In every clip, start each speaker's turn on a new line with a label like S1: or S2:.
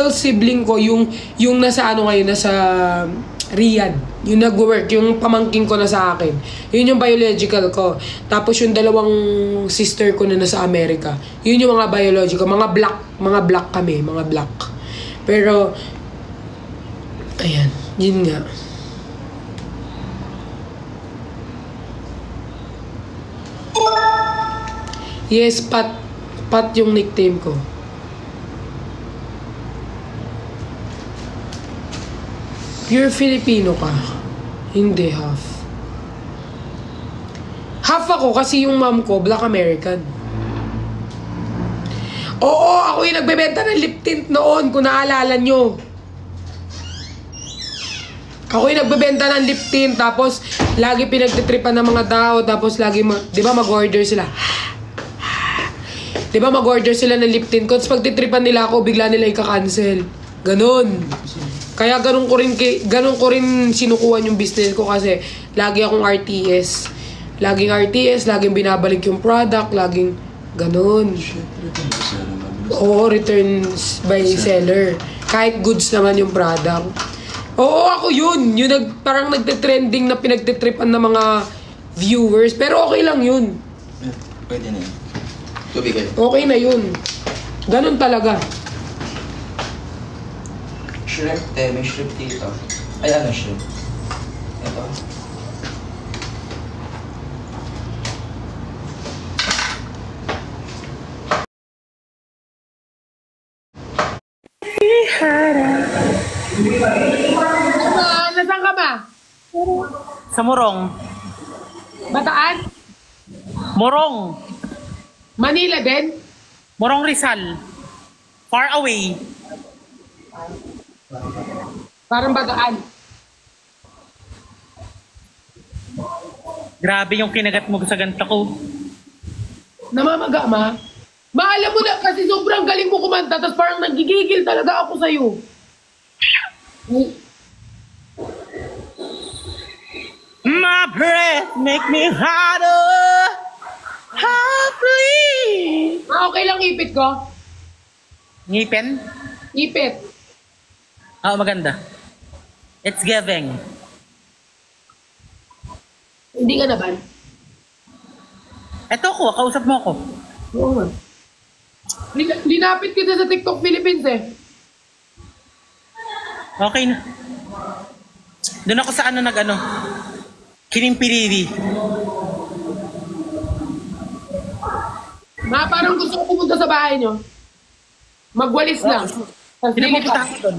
S1: biological sibling ko, yung nasa ano ngayon, nasa Riyadh. Yung nag-work, yung pamangking ko na sa akin. Yun yung biological ko. Tapos yung dalawang sister ko na nasa Amerika. Yun yung mga biological. Mga black kami. Mga black. Pero, ayan. Yun nga. Yes, Pat yung nickname ko. Pure Filipino ka. Hindi half. Half ako kasi yung mom ko, Black American. Oo, ako yung nagbebenta ng lip tint noon, kung naalala nyo. Ako yung nagbebenta ng lip tint, tapos lagi pinagtitripan ng mga tao, tapos lagi, di ba mag-order sila? Di ba mag-order sila ng lip tint ko, tapos pagtitripan nila ako, bigla nila ika-cancel. Ganon. Kaya ganun ko rin sinukuhan yung business ko kasi lagi akong RTS. Laging RTS, laging binabalik yung product, laging ganun. Oo, returns by seller. Kahit goods naman yung product. Oo, ako yun. Yung parang nagte-trending na pinagtitripan ng mga viewers. Pero okay lang yun.
S2: Pwede na yun. Tubig kayo.
S1: Okay na yun. Ganun talaga.
S2: Shrimp, may shrimp dito. Ay, ano shrimp? Ito.
S1: Nasaan ka ba?
S3: Sa Morong.
S1: Bataan?
S3: Morong.
S1: Manila din?
S3: Morong Rizal. Far away.
S1: Parang Bataan.
S3: Grabe yung kinagat mo sa ganta ko.
S1: Namamaga, ma? Maalam mo na kasi sobrang galing mo kumanta, tapos parang nagigigil talaga ako sa'yo.
S3: My breath make me harder. Happily.
S1: Okay lang ipit ko?
S3: Ngipin?
S1: Ipit.
S3: Ah, maganda. It's giving.
S1: Hindi ka naban?
S3: Eto ko, kausap mo ako.
S1: Oo nga. Linapit kita sa TikTok Philippines eh.
S3: Okay na. Doon ako sa ano. Kinimpiriri.
S1: Ma, parang gusto ko pumunta sa bahay nyo. Magwalis lang. Tapos
S3: Sino
S1: lilipat.
S3: pupunta ako doon?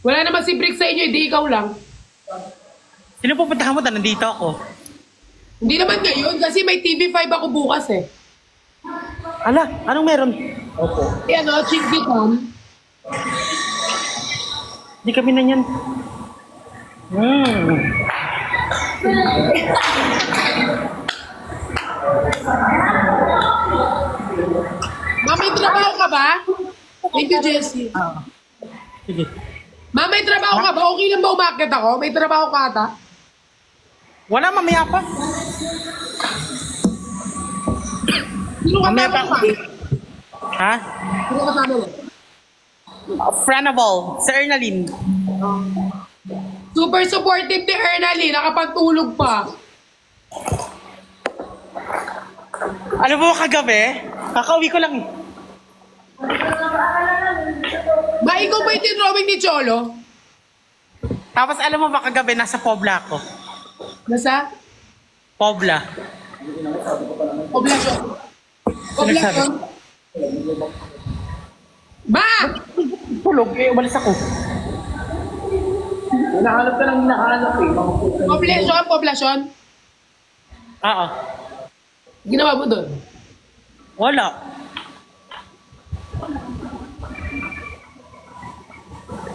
S1: Wala naman si Brick sa inyo, hindi ikaw lang.
S3: Sino pupunta mo doon? Nandito ako.
S1: Hindi naman ngayon kasi may TV5 ako bukas eh.
S3: Ala, anong meron? Opo.
S1: Eh ano, Chinggitan.
S3: Hindi kami na yan.
S1: Ma, may trabaho ka ba? Thank you, Jessie.
S3: Sige.
S1: Ma, may trabaho ka ba? Okay lang ba umakit ako? May trabaho ka ata?
S3: Wala, mamaya pa.
S1: Sino
S3: Mamaya
S1: kasama
S3: pa.
S1: mo, ma?
S3: Ha?
S1: Sino kasama mo?
S3: Friend of all, si Ernaline.
S1: Super supportive ni Ernally, nakapagtulog pa.
S3: Alam mo kagabi, kakauwi ko lang eh.
S1: Ma, ikaw ba yung tinrowing ni Cholo?
S3: Tapos alam mo ba kagabi, nasa Pobla ako.
S1: Nasa?
S3: Pobla.
S1: Poblasyon. Poblasyon. Ma!
S3: Tulog, umalis ako.
S2: Hinahanap ka lang hinahanap eh.
S1: Poblasyon?
S3: Oo.
S1: Ginawa mo doon?
S3: Wala.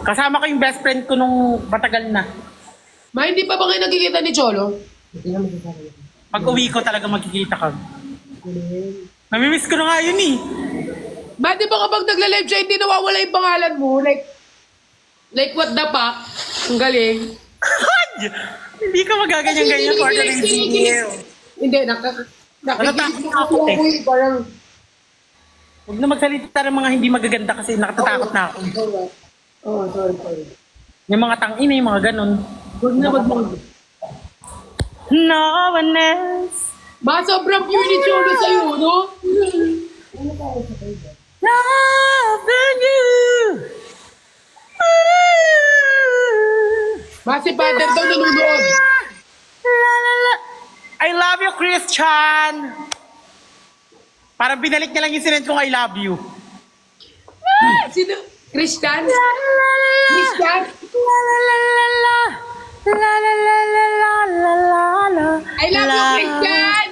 S3: Kasama ko yung best friend ko nung matagal na.
S1: Ma, hindi pa ba kayo nagkikita ni Cholo?
S3: Pag uwi ko talaga magkikita ka. Namimiss ko na nga yun eh.
S1: Ma, di ba kapag nagla-live siya, hindi nawawala yung pangalan mo? Like what the fuck? Ang galing.
S3: Hindi ka magaganyan-ganyan for the review.
S1: Hindi,
S3: Natatakot ako eh.
S1: Parang,
S3: Huwag na magsalita ng mga hindi magaganda kasi nakatatakot na ako.
S1: Oo, sorry.
S3: Yung mga tangina, yung mga ganun.
S1: Huwag na
S3: No one else.
S1: Ba, sobrang pure ni Cholo sa'yo, no?
S3: Loving you.
S1: Ba, si Father daw nanonood.
S3: La, la, la. I love you, Christian. Parang binalik niya lang yung sinend kong I love you.
S1: Sino? Christian?
S3: La, la, la, la.
S1: Christian?
S3: La, la, la, la, la. La, la, la, la, la, la, la, la.
S1: I love you, Christian!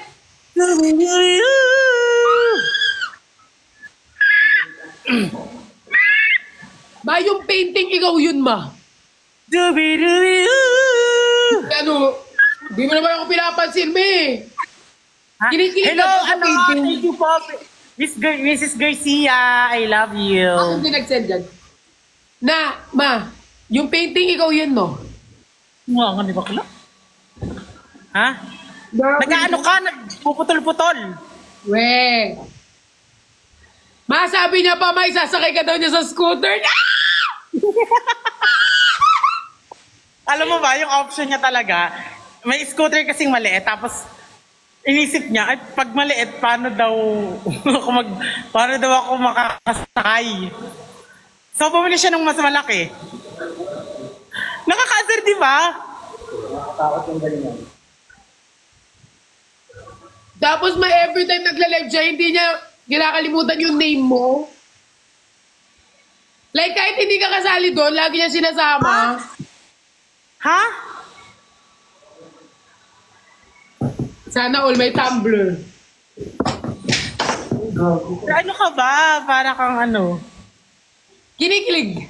S1: Ba, yung painting, ikaw yun, ma. Ano, di mo naman ako pinapansin, me. Kinikilig
S3: Hello,
S1: ka sa
S3: ano,
S1: painting.
S3: thank you po. Mrs. Garcia, I love you.
S1: Ako din nag-send yan. Na, ma, yung painting, ikaw yun, no?
S3: Nga nga, di ba kala? Ha? Nag-ano ka? Nagpuputol-putol.
S1: We. Ma, sabi niya pa, may sasakay ka daw niya sa scooter.
S3: Alam mo ba, yung option niya talaga, may scooter kasing maliit, tapos inisip niya, ay pag maliit, paano daw ako makakasakay? So, bumili siya ng mas malaki. Nakaka-answer, di ba?
S1: Tapos may every time nagla-live siya, hindi niya kinakalimutan yung name mo. Like kahit hindi ka kasali doon, lagi niya sinasama.
S3: Ha?
S1: Sana all may Tumblr.
S3: Ano ka ba? Para kang ano?
S1: Kinikilig.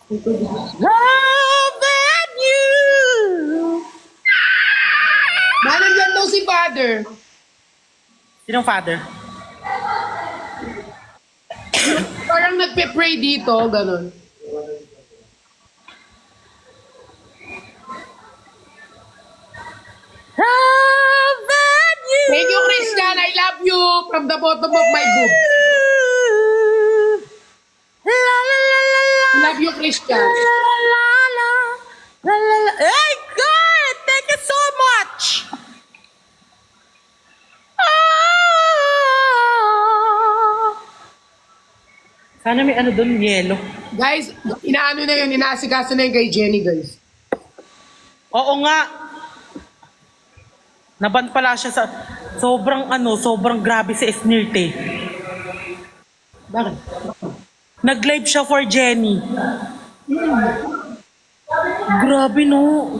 S3: Love that you!
S1: Manan lang daw si Father.
S3: Sinong father?
S1: Parang nagpe-pray dito, ganun.
S3: Love that you!
S1: Thank you, Christian. I love you from the bottom of my boob.
S3: La la la la la.
S1: I love you, Christian.
S3: La la la la. La la la. Hey, God! Thank you so much! Ah! Sana may ano doon, yelo.
S1: Guys, inaano na yun, inaasikaso na yun kay Jenny, guys.
S3: Oo nga. Naban pala siya sa sobrang grabe si Esnirte.
S1: Bakit?
S3: Nag-live siya for Jenny. Grabe no,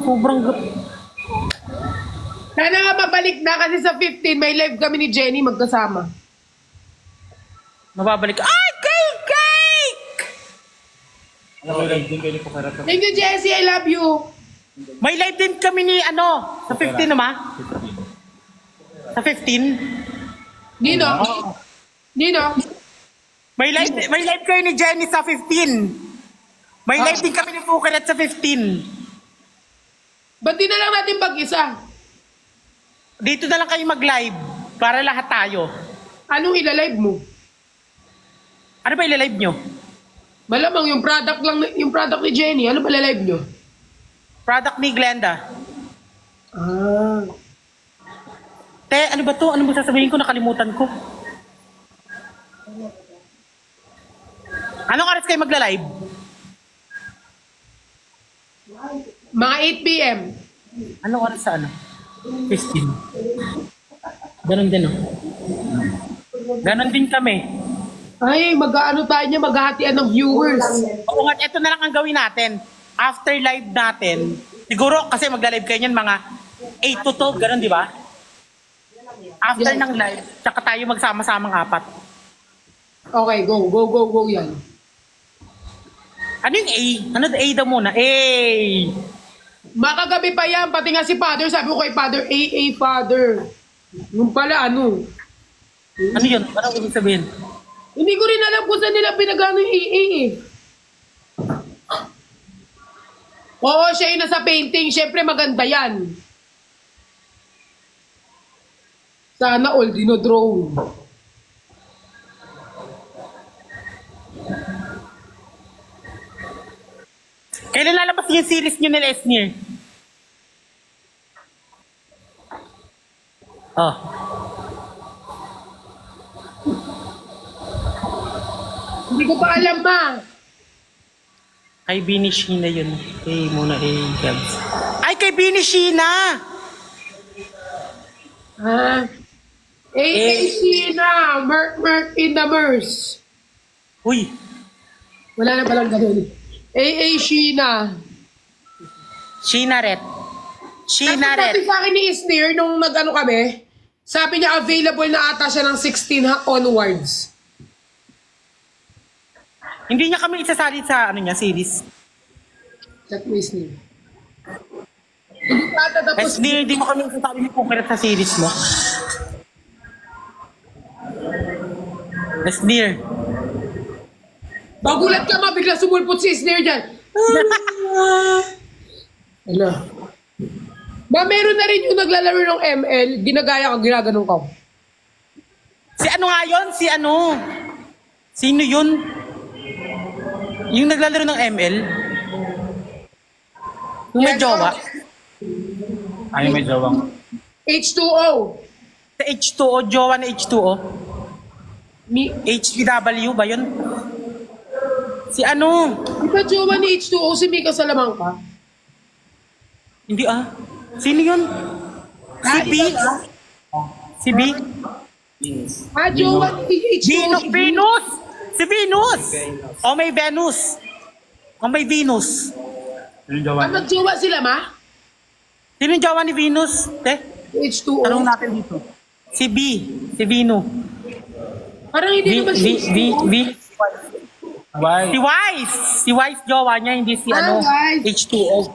S1: Sana nga mabalik na kasi sa 15, may live kami ni Jenny magkasama.
S3: Mababalik. Ay, cake!
S1: Thank you, Jessie. I love you.
S3: May live din kami ni sa 15 naman. Sa 15?
S1: Nino? Nino?
S3: May live kayo ni Jenny sa 15. May live din kami ni Fukarat sa 15.
S1: Ba't di na lang natin pag-isa?
S3: Dito na lang kayo mag-live para lahat tayo.
S1: Anong ilalive mo?
S3: Ano ba ilalive nyo?
S1: Malamang yung product lang, yung product ni Jenny. Ano ba ilalive nyo?
S3: Product ni Glenda.
S1: Ah.
S3: Te, ano ba to? Ano ba sasabihin ko? Nakalimutan ko. Anong oras kayo magla-live?
S1: Mga 8 p.m.
S3: Anong oras sa 15. Ganon din, Ganon din kami.
S1: Ay, mag-ano tayo niya, maghahatian ng viewers.
S3: Oo nga, ito na lang ang gawin natin. After live natin, siguro kasi magla-live kayo niyan mga 8 to 12, ganon di ba? After ng live, tsaka tayo magsama-samang 4.
S1: Okay, go yan.
S3: Ano yung A? Ano A daw muna? A!
S1: Makagabi pa yan, pati nga si Father, sabi ko kay Father, Father. Yung pala, ano?
S3: Ano yun? Ano ibig sabihin?
S1: Hindi ko rin alam kung saan nila pinagano yung AA eh. Oo, siya yung nasa painting. Siyempre maganda yan. Sana all dinodrone.
S3: Kailan lalabas yung series nyo nila Esnir? Oh.
S1: Hindi ko pa alam, ma.
S3: Kay Bini Sheena yun. Muna Gabs. Ay, kay Bini Sheena!
S1: Ha? Sheena! Merk in the MERS.
S3: Uy,
S1: Wala na palang ganun. Sheena.
S3: Sheena Ret. Sheena
S1: Sabi
S3: Ret.
S1: sa akin ni Isnir nung nag-ano kami, sabi niya available na ata siya ng 16 onwards.
S3: Hindi niya kami isasali sa series.
S1: Check mo Isnir. Hindi pa ata tapos.
S3: Hindi mo kami isasali ni Cooper sa series mo. Esnir.
S1: Bagulat ka ma, bigla sumulpot si Isnir dyan. Ano? Ba, meron na rin yung naglalaro ng ML, ginagaya ka, ginaganon ka.
S3: Si ano nga yun? Si ano? Sino yun? Yung naglalaro ng ML? Yung may jowa?
S4: Ay, may jawang.
S1: H2O.
S3: Sa H2O, jowa na H2O? HPW ba yun? Si ano?
S1: Di ba jowa ni H2O si Mika Salamanca?
S3: Hindi Sino yun? Si B? Si B?
S1: Jowa ni H2O.
S3: Venus! Si Venus! O may Venus. O may Venus.
S4: Yung jawan.
S1: Nagjowa sila, ma?
S3: Sino yung jowa ni Venus?
S1: H2O.
S3: Tanong natin dito. Si B. Si Vino.
S1: Parang hindi naman
S4: Why?
S3: Si Wise! Si Wise jowa niya, hindi si
S1: Wise.
S3: H2O.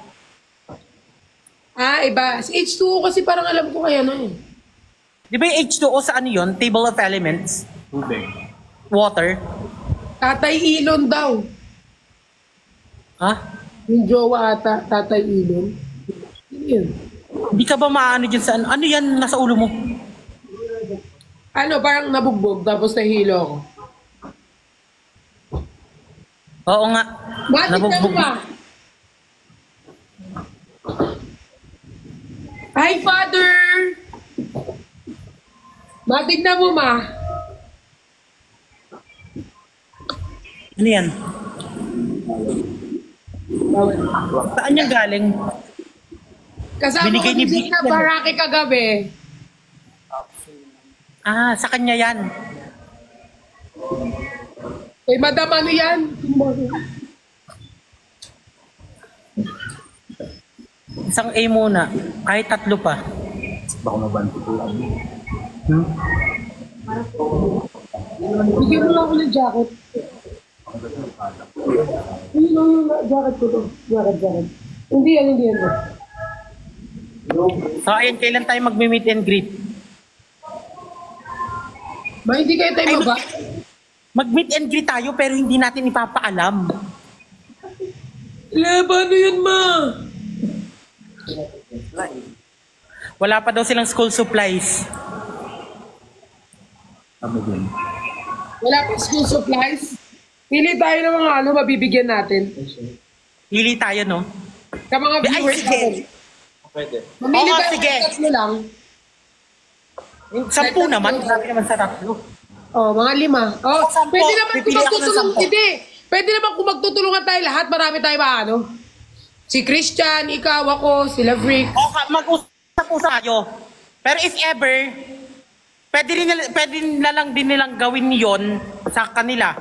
S1: Iba. Si H2O kasi parang alam ko kaya na eh.
S3: Di ba yung H2O sa ano yun? Table of Elements?
S4: Tubig.
S3: Water?
S1: Tatay Ilon daw.
S3: Ha?
S1: Yung jowa ata, Tatay Ilon. Ano yun?
S3: Hindi ka ba maano dyan sa ano? Ano yan nasa ulo mo?
S1: Ano, parang nabugbog tapos nahilo ako.
S3: Oo nga.
S1: Bakit ka ba? Hi, Father! Matig na mo, ma.
S3: Ano yan? Saan yan galing?
S1: Kasama
S3: Binigay
S1: ko
S3: ni
S1: ni na
S3: Vic yan.
S1: barake kagabi.
S3: Sa kanya yan.
S1: Madam, ano yan?
S3: Isang A muna. Kahit 3 pa.
S4: Baka mabanto ko lang.
S1: Bigyan mo lang ako ng jacket. Hindi lang yung jacket ko to. Jacket. Hindi yan.
S3: So ayun, kailan tayo magme-meet and greet?
S1: Hindi kayo tayo maba?
S3: Mag-meet and greet tayo pero hindi natin ipapaalam.
S1: Paano yun, ma?
S3: Wala pa daw silang school supplies.
S4: Kami din.
S1: Wala pa school supplies? Pili tayo ng mga mabibigyan natin.
S3: Hili tayo, no?
S1: Sa mga
S3: Ay,
S1: viewers
S3: sige.
S1: natin.
S4: Pwede.
S1: Mamili
S3: Oo,
S1: tayo
S3: sige.
S1: ng 3 lang.
S3: 10 naman. Grabe naman sa 3.
S1: Mga 5.
S3: Sampo.
S1: Pwede naman kung
S3: Pipili ako ng
S1: magtutulungan.
S3: 10.
S1: Hindi. Pwede naman kung magtutulungan tayo lahat. Marami tayo Si Christian, ikaw, ako, sila Frick.
S3: Mag-usap-usap tayo. Pero if ever, pwede na lang din nilang gawin yon sa kanila.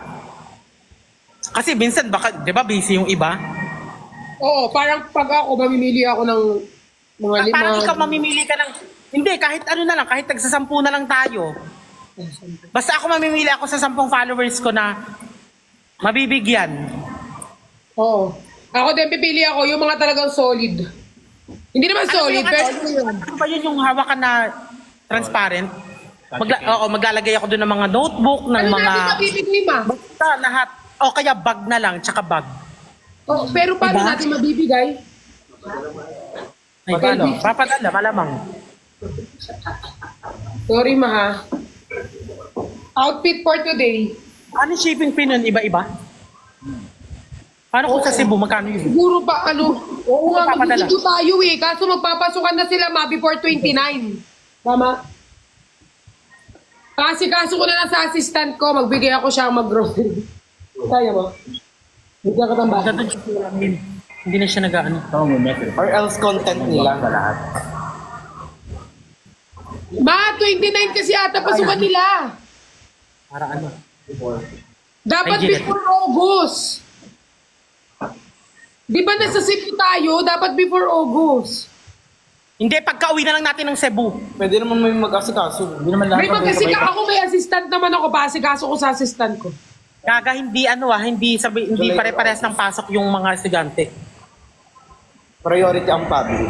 S3: Kasi minsan baka, di ba, busy yung iba?
S1: Oo, parang pag ako, mamimili ako ng mga 5.
S3: Parang ikaw mamimili ka ng, hindi, kahit ano na lang, kahit tagsasampu na lang tayo. Basta ako mamimili ako sa 10 followers ko na mabibigyan.
S1: Oo. Ako din, pipili ako yung mga talagang solid. Hindi naman solid, pero
S3: Ano ba yun yung hawakan na transparent? Maglalagay ako doon ng mga notebook, ng
S1: ano
S3: mga...
S1: natin mabibigay, ma?
S3: Basta lahat. O kaya bag na lang, tsaka bag.
S1: Pero paano
S3: Diba?
S1: natin mabibigay?
S3: Ay, paano? Papadala, malamang.
S1: Sorry, ma ha. Outfit for today.
S3: Ano shipping fee nun? Iba-iba? Paano kung sa Cebu? Magkano yun?
S1: Siguro pa ano. Oo nga,
S3: Magpapadala.
S1: magdito tayo eh. Kaso magpapasukan na sila ma before 29. Tama? Kasi kaso ko na lang sa assistant ko, magbigay ako siya mag-grocery. Kaya mo? Bigyan ka tamba.
S3: Doon siya sa amin. Hindi na siya nag-ano.
S4: Tama mo, message.
S2: Or else content nila.
S4: Sa lahat.
S1: Ma, 29 kasi ata pasukan nila.
S3: Para ano?
S1: Dapat
S3: Ay, Jeanette.
S1: before August. Di ba nasa Cebu tayo? Dapat before August.
S3: Hindi, pagka-uwi na lang natin ng Cebu.
S2: Pwede naman may mag-asikaso.
S4: Hindi naman lahat.
S1: May magkasika ako, may assistant naman ako. Pasikaso ko sa assistant ko.
S3: Gaga, hindi hindi pare-pares ng pasok yung mga estudyante.
S2: Priority ang public.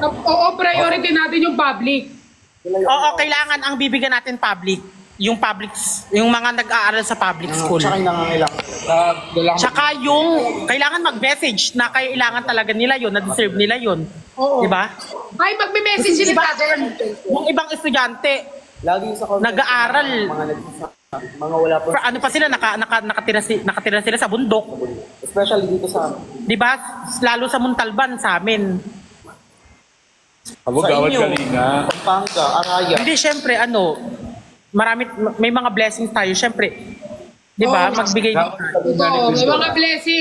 S1: Oo, priority natin yung public.
S3: Oo, kailangan ang bibigyan natin public. Yung mga nag-aaral sa public school.
S2: Tsaka yung nangangailangan.
S3: Tsaka yung kailangan mag-message na kailangan talaga nila yun, na deserve nila yun.
S1: Oo.
S3: Di ba?
S1: Ay, magme-message sila
S3: Diba?
S1: sa atin.
S3: Yung ibang estudyante,
S2: Lagi sa comment.
S3: Nag-aaral.
S2: Mga wala pa.
S3: ano pa sila, nakatira sila sa bundok.
S2: Especially dito sa
S3: Di ba? Lalo sa Muntalban, sa amin.
S4: Abog-awad
S2: inyo.
S4: Kalinga.
S2: Pampanga, Araya.
S3: Hindi, syempre, may mga blessings tayo, syempre. Di ba?
S1: Oo.
S3: Magbigay ng
S1: Oo,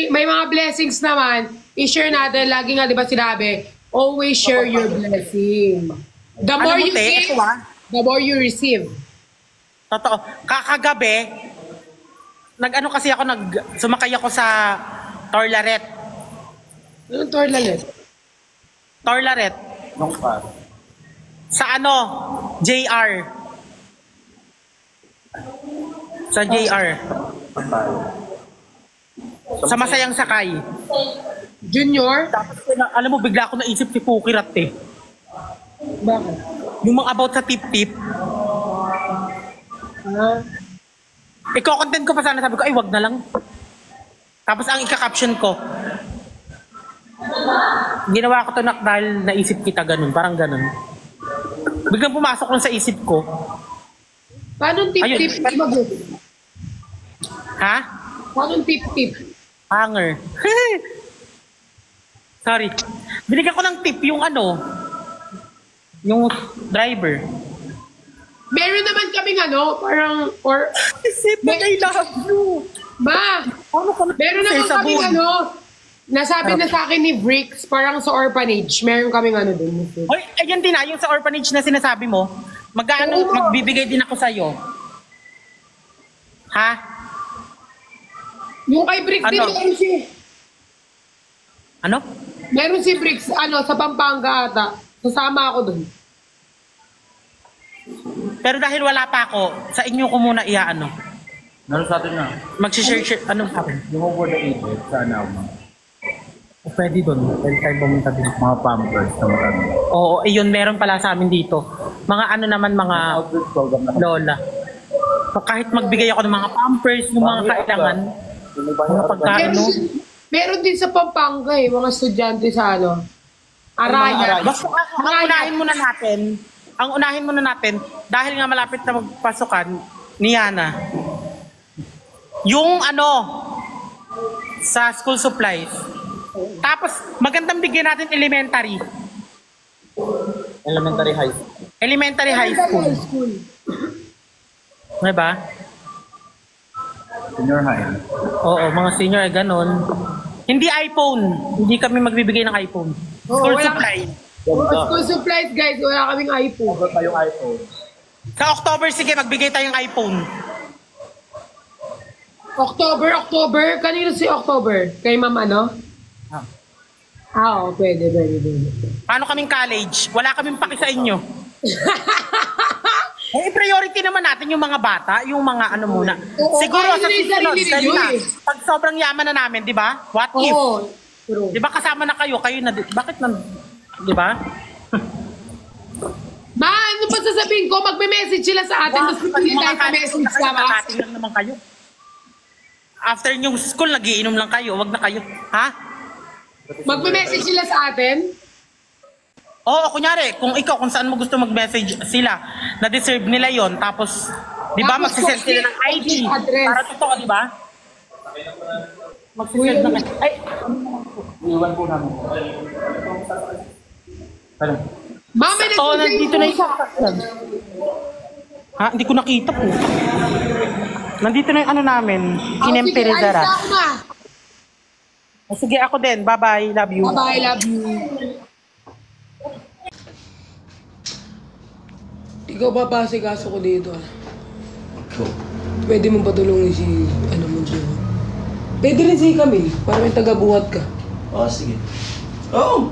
S1: may mga blessings naman. I-share natin. Lagi nga, di ba sinabi, always share your blessing. The more you give, the more you receive.
S3: Totoo. Kakagabi, sumakay ako sa Torlaret.
S1: Anong toilet?
S3: Torlaret.
S2: Nung pa.
S3: Sa JR. Sa JR. Sa Masayang Sakay.
S1: Junior?
S3: Tapos, alam mo, bigla ako naisip si Pukirat eh.
S1: Bakit?
S3: Yung mga about sa tip-tip. Iko-content ko pa sana, sabi ko, ay, wag na lang. Tapos ang ika-caption ko, ginawa ko to dahil naisip kita ganun, parang ganun. Biglang pumasok lang sa isip ko.
S1: Paano tip-tip?
S3: Ayun. Ha?
S1: Paano tip-tip?
S3: Hanger. Sorry. Binigyan ko ng tip yung yung driver.
S1: Meron naman kaming parang, or,
S3: Isip na I love you.
S1: ma, meron naman kaming nasabi na sa akin ni Bricks, parang sa orphanage, meron kaming dun.
S3: Hoy, ayan din yung sa orphanage na sinasabi mo. Magbibigay din ako sa'yo. Ha?
S1: Yung kay Bricks din,
S3: Ano? Ano?
S1: meron si Bricks, sa Pampanga ata. Sasama ako dun.
S3: Pero dahil wala pa ako, sa inyo ko muna
S4: Naroon sa atin na.
S3: Mag-share, anong happen?
S4: Yung over the aged, sana mo.
S3: Pwede doon. Pwede tayo pumunta din.
S4: Mga pampers na marami.
S3: Oo, yun, meron pala sa amin dito. Mga mga
S4: Outreach program na.
S3: lola. So kahit magbigay ako ng mga pampers, ng mga kailangan, mga pagkain,
S1: Meron din sa Pampanga mga estudyante sa Araya.
S3: Basta ang unahin muna natin, dahil nga malapit na magpasukan ni Yana, yung sa school supplies. Tapos, magandang bigyan natin elementary.
S2: Elementary high.
S3: Elementary high school. Diba?
S4: Senior high.
S3: Oo, mga senior ay ganon. Hindi iPhone. Hindi kami magbibigay ng iPhone. School
S1: wala.
S3: supply.
S1: School supplies, guys. Wala kaming iPhone.
S4: Huwag tayong iPhone.
S3: Sa October, sige, magbigay tayong iPhone.
S1: October. Kanino si October? Kay ma'am Oo, pwede.
S3: Paano kaming college? Wala kaming paki sa inyo. Priority naman natin yung mga bata, yung mga muna.
S1: Oo,
S3: Siguro
S1: kaya
S3: sa
S1: nila yung
S3: susunod,
S1: sarili
S3: sa'yo
S1: nyo
S3: na.
S1: eh.
S3: Pag sobrang yaman na namin, di ba? What if?
S1: Oo. True.
S3: Di ba kasama na kayo na, bakit di ba?
S1: Ma, ano pa sasabihin ko? Magme-message sila sa atin. Tapos hindi tayo pa-message ka, ma.
S3: Nakakating lang naman kayo. After yung school, nagiinom lang kayo. Wag na kayo. Ha?
S1: Magme-message sila sa atin.
S3: Oo, kunyari, kung saan mo gusto mag-message sila, na-deserve nila yon tapos, di ba,
S1: Tapos
S3: magsisend sila ng ID.
S1: address.
S3: Para totoo, di ba? Magsisend ng ay,
S4: Iwan po namin. Ano?
S1: Mami,
S3: oo, nandito na yung ha, hindi ko nakita po. Nandito na yung ano namin, Kinemperidara. Sige, ako din. Bye-bye. Love you.
S1: Bye-bye, love you. Ikaw papasikaso ko dito ah.
S2: Go.
S1: Pwede mong patulungin si, ano mo dyan. Pwede rin si Camille, para may taga-buhat ka.
S2: Oo, sige. Oo!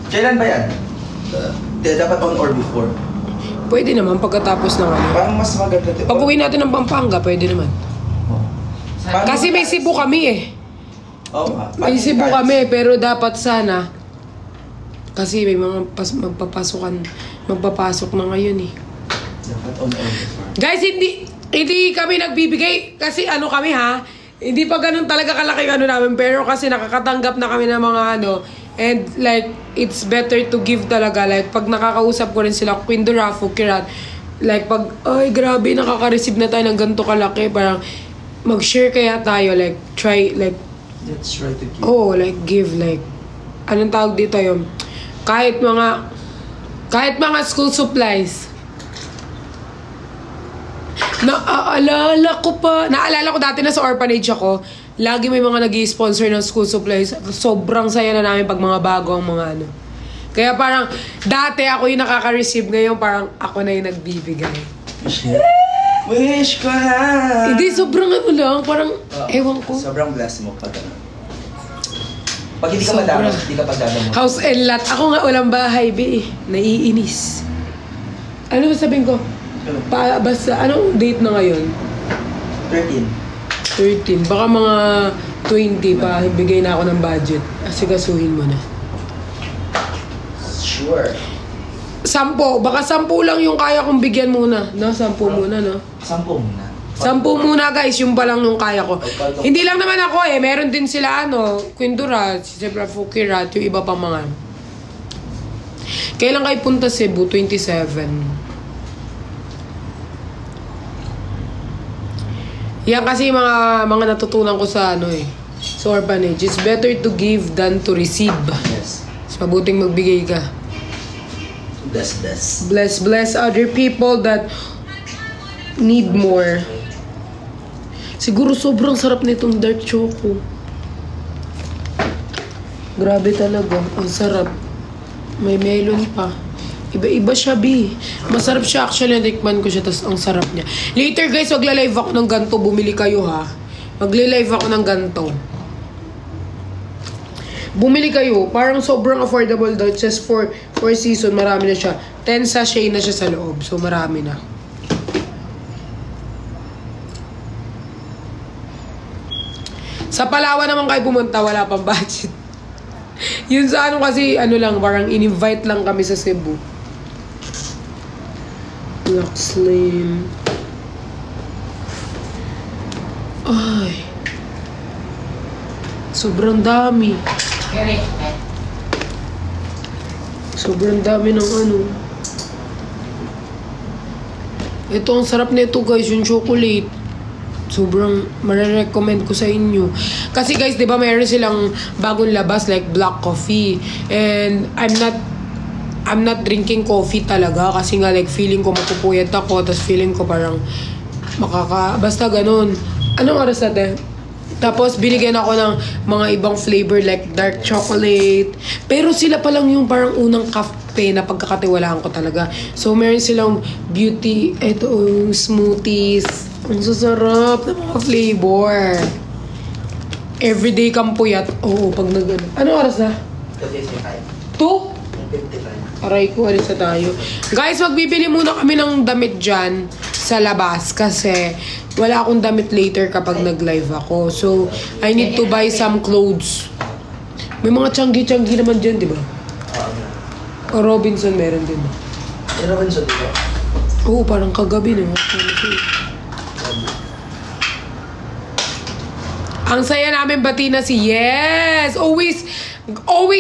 S2: Kailan ba yan? Dapat on or before.
S1: Pwede naman pagkatapos ng ano.
S2: Parang mas maganda.
S1: Pag uwi natin ng Pampanga, pwede naman. Kasi may Cebu kami eh.
S2: Oo nga.
S1: May Cebu kami, pero dapat sana. Kasi may mga magpapasok na ngayon eh.
S2: Dapat on or before.
S1: Guys, hindi kami nagbibigay. Kasi ano kami ha, hindi pa ganun talaga kalaki ano namin. Pero kasi nakakatanggap na kami ng mga ano. And like, it's better to give talaga. Like, pag nakakausap ko rin sila, Queen Durafo, Kirat, like, pag, ay, grabe, nakaka-receive na tayo ng ganito kalaki, parang, mag-share kaya tayo, like, try, like,
S2: Let's try to keep.
S1: oh, like, give, like, anong tawag dito yun? Kahit mga school supplies. Naalala ko dati na sa orphanage ako, lagi may mga nag-i-sponsor ng school supplies. Sobrang saya na namin pag mga bago ang mga ano. Kaya parang, dati ako yung nakaka-receive, ngayon parang ako na yung nagbibigay.
S2: Wish ko na!
S1: Hindi, sobrang ano lang, parang, ewan ko.
S2: Sobrang blessed mo pag ano. Pag hindi ka
S1: Sobra.
S2: madamot, hindi ka pagdadamot.
S1: House and lot. Ako nga walang bahay, be. Naiinis. Ano ba sabihin ko? Basta, anong date na ngayon? 13.
S2: 13.
S1: Baka mga 20 pa, bigay na ako ng budget. Asikasuhin mo na.
S2: Sure.
S1: 10. Baka 10 lang yung kaya kong bigyan muna. No? 10 muna, no?
S2: 10 muna.
S1: 10 muna, guys. Yung pa lang yung kaya ko. Hindi lang naman ako eh. Meron din sila, ano, Queen Durat, si Zebra Fukirat, yung iba pang mga. Kailan kayo punta Cebu? 27. Yan kasi mga natutunan ko sa ano eh, sa orphanage. It's better to give than to receive.
S2: Yes.
S1: So, mabuting magbigay ka. Bless other people that need more. Siguro sobrang sarap nitong dark choco. Grabe talaga. Ang sarap. May melon pa. Iba-iba siya, B. Masarap siya. Actually, natikman ko siya, tapos ang sarap niya. Later, guys, magla-live ako ng ganto. Bumili kayo, ha? Magla-live ako ng ganto. Bumili kayo. Parang sobrang affordable daw. Just for season, marami na siya. 10 sachet na siya sa loob. So, marami na. Sa Palawan naman kayo pumunta, wala pang budget. Yun sa ano kasi, ano lang, parang in-invite lang kami sa Cebu. Black Slim. Ay. Sobrang dami. Sobrang dami ng ano. Ito, ang sarap nito guys, yung chocolate. Sobrang marirecommend ko sa inyo. Kasi guys, di ba mayroon silang bagong labas like black coffee. And I'm not drinking coffee talaga. Kasi nga like feeling ko mapupuyat ako. Tapos feeling ko parang basta ganun. Anong oras natin? Tapos binigyan ako ng mga ibang flavor like dark chocolate. Pero sila pa lang yung parang unang kape na pagkakatiwalaan ko talaga. So meron silang beauty, smoothies. Ang sasarap ng mga flavor. Everyday kang puyat. Oo, pag nag-ano. Anong oras na? 2?
S2: 55.
S1: Aray ko, alis na tayo. Guys, magbibili muna kami ng damit dyan sa labas kasi wala akong damit later kapag nag-live ako. So, I need to buy some clothes. May mga tiyanggi-tiyanggi naman dyan, di ba? O Robinson meron din.
S2: Robinson, di ba?
S1: Oo, parang kagabi na. Ang saya namin bati na si Yes! Always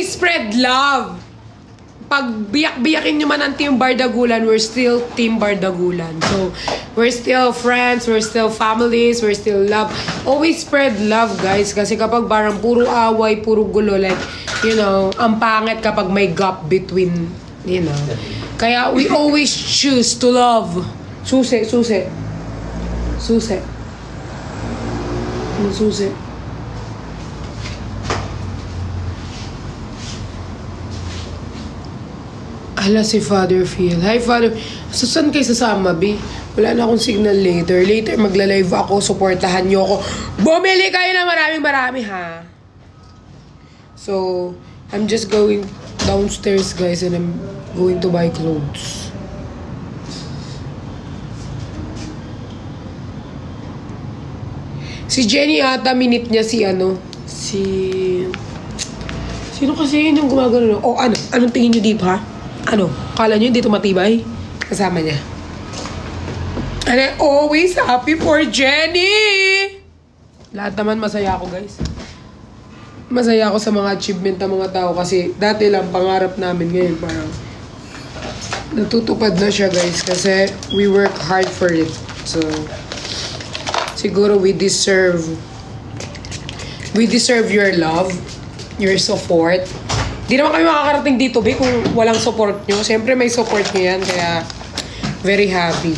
S1: spread love! pag biyak-biyakin nyo man ang Team Bardagulan, we're still Team Bardagulan. So, we're still friends, we're still families, we're still love. Always spread love, guys. Kasi kapag parang puro away, puro gulo, like, you know, ang pangit kapag may gap between, you know. Kaya we always choose to love. Susi. Ano susi? Hala si Father Phil. Hi, Father. Saan kayo sasama, B? Wala na akong signal later. Later, magla-live ako. Supportahan nyo ako. Bumili kayo na marami, ha? So, I'm just going downstairs, guys, and I'm going to buy clothes. Si Jenny ata, minute niya si ano? Sino kasi yun yung gumagano? Oh, ano? Anong tingin nyo dito, ha? Ano? Kala nyo hindi ito matibay? Kasama niya. And I'm always happy for Jenny! Lahat naman masaya ako, guys. Masaya ako sa mga achievement ng mga tao kasi dati lang pangarap namin ngayon parang natutupad na siya, guys, kasi we work hard for it. So, siguro we deserve your love, your support. Di naman kami makakarating dito, B, kung walang support nyo. Siyempre may support nyo yan, kaya very happy.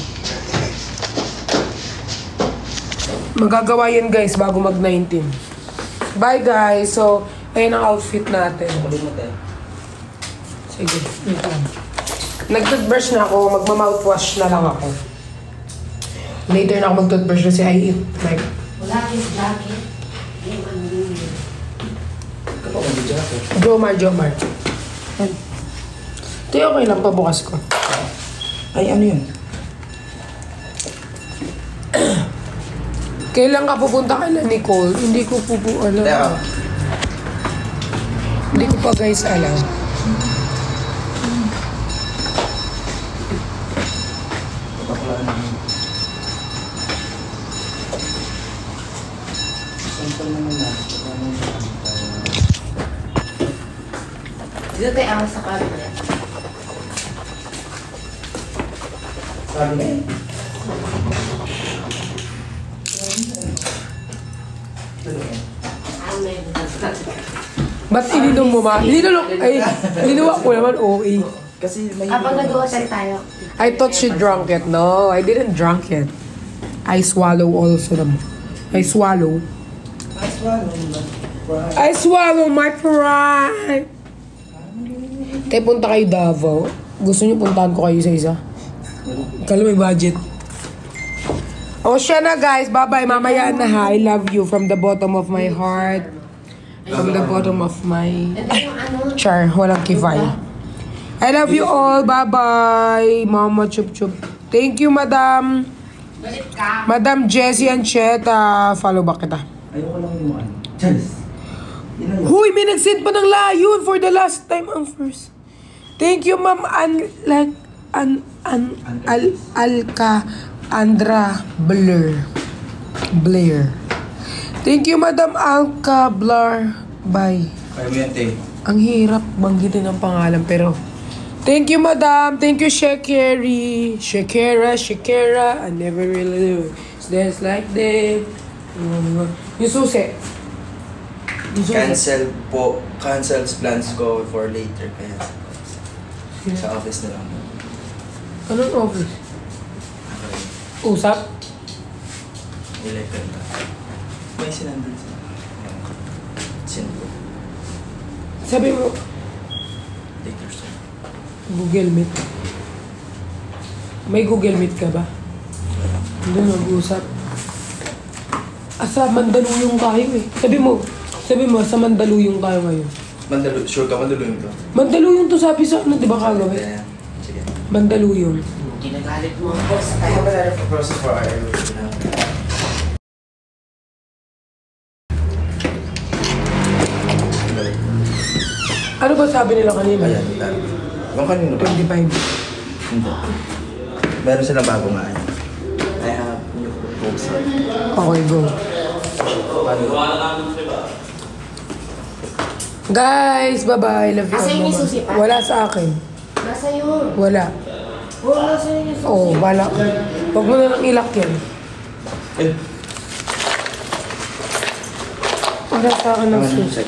S1: Magagawa yan, guys, bago mag-19. Bye, guys. So, ayun ang outfit natin. Sige. Nag-toothbrush na ako. Magma-mouthwash na lang ako. Later na ako mag-toothbrush kasi I eat like...
S5: Wala kayong jacket. Yung ano yun.
S1: Jomar. Yan. Ito yung okay lang, pabukas ko.
S2: Ay, ano yun?
S1: Kailan ka pupunta kay na Nicole? Hindi ko alam. Hindi ko pa, guys, alam.
S5: Dito tayo ang sa camera.
S2: Sabi na yun.
S1: Ba't ininom mo ba? Ininuwa ko naman, OA.
S2: Kasi may...
S5: Kapag nag-hotel tayo.
S1: I thought she drunk it. No, I didn't drunk it. I swallow also naman. I swallow my pride. Kaya punta kayo Davao. Gusto niyo puntahan ko kayo sa isa? Kala may budget. O siya na, guys. Bye-bye. Mamaya na, ha. I love you from the bottom of my heart. From the bottom of my... Char, walang kifay. I love you all. Bye-bye. Mama chup-chup. Thank you, Madam. Madam Jessie Ancheta. Follow back kita.
S2: Ayoko lang yung ano. Cheers.
S1: Huy, may nag-send pa ng layon for the last time ang first. Thank you, Ma'am Alka Andra Blair. Thank you, Madam Alka Blair. Bye.
S2: Kaya mo yan, te.
S1: Ang hirap banggitin ang pangalan, pero... Thank you, Madam. Thank you, Shakira. I never really knew. It's dance like that. Yung susi.
S2: Cancel plans ko for later. Kaya sa office na lang.
S1: Anong office? Usap?
S2: Elected na. May sinandun sila. Sinandun.
S1: Sabi mo,
S2: Take your time.
S1: Google Meet. May Google Meet ka ba? Hindi mag-usap. Sa Mandaluyong kayo eh. Sabi mo, sa Mandaluyong kayo ngayon.
S2: Sure ka, Mandaluyong to?
S1: Mandaluyong to sabi sa ano, di ba kagabi?
S2: Yeah. Sige.
S1: Mandaluyong.
S5: Ginagalit mo ang boss.
S2: I have a lot of process for our
S1: Ano ba sabi nila kanina?
S2: Ayan. Yung kanino ba?
S1: 25.
S2: Hindi. Meron silang bago nga. I have new proposal.
S1: Okay, go. Guys, bye-bye. Love you.
S5: Asa yung
S1: Bye-bye.
S5: susi pa?
S1: Wala sa akin.
S5: Nasa yun.
S1: Wala.
S5: Wala sa yung susi.
S1: Oo, bala. Huwag mo na lang ilak yan.
S2: Eh,
S1: Wala sa akin ng susi.